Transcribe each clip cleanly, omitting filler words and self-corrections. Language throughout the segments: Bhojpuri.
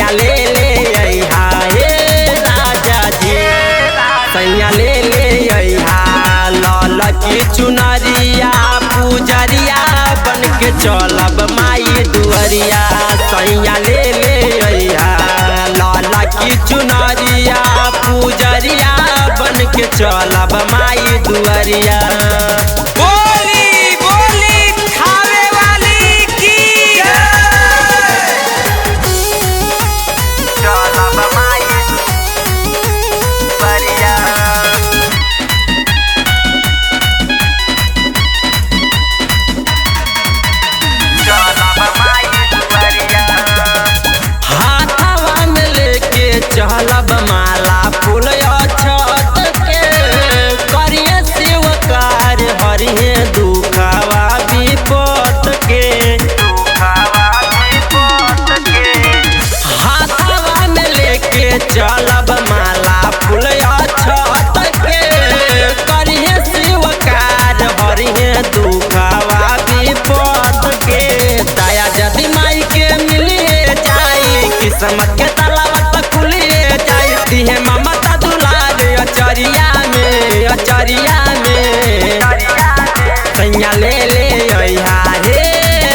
सैया ले अइहा हे राजा जी। सैया ले अइहा लाल की चुनरिया पुजरिया बन के चलब माई दुअरिया। सैया ले अइहा लाल की चुनरिया पुजरिया बन के चलब माई दुअरिया। बोली बोली खावे वाली की चलब माई दुअरिया। हाथवा में लेके चलब माला फूल छत के करिए शिवकार हरिहे दुखवा विपत के। हाथवा में लेके चलब माला फूल छत के करिए शिवकार हरिहे दुखवा विपत के। दया यदि माई के मिलिए जाई किस्मत के तालाब तक खुलिए जाई। दिहे ममता दुलार अचरिया में सैया ले अइहा हे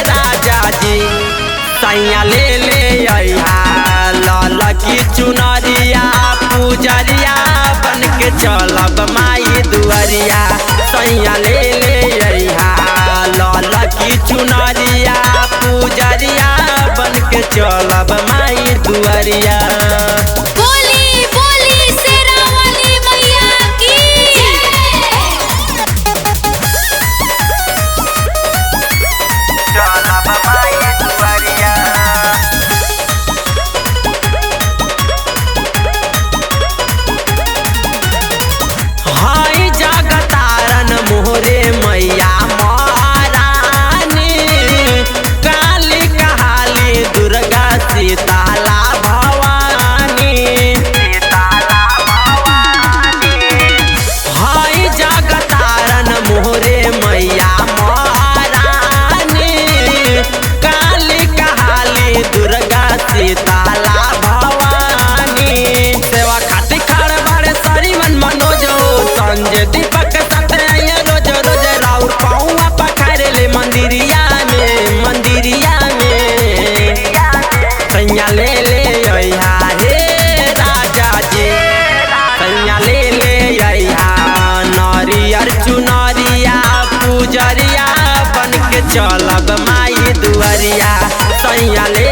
राजा जी। सैया ले अइहा लाल की चुनरिया पुजरिया बन के चलब माई दुअरिया। सैया ले अइहा लाल की चुनरिया पुजरिया बन के चलब माई दुअरिया। बोली बोली शेरा वाली मैया की चलब माई दुअरिया। हाय जगतारन मोहरे मैया महारानी काली कहाली दुर्गा सीताला भवानी। हाय जगतारन मोहरे मैया महारानी काली कहाली दुर्गा सीताला भवानी। सेवा खातिर खड़ बड़े सरी मन मनोज हो संजय दीपक साथे आइए रोज रोज राउर पाऊँ पखारे ले मंदिरिया में। सैया ले अइहा हे राजा जी। सैया ले अइहा नारियर चुनरिया पुजरिया बन के चलब माई दुअरिया। सैया ले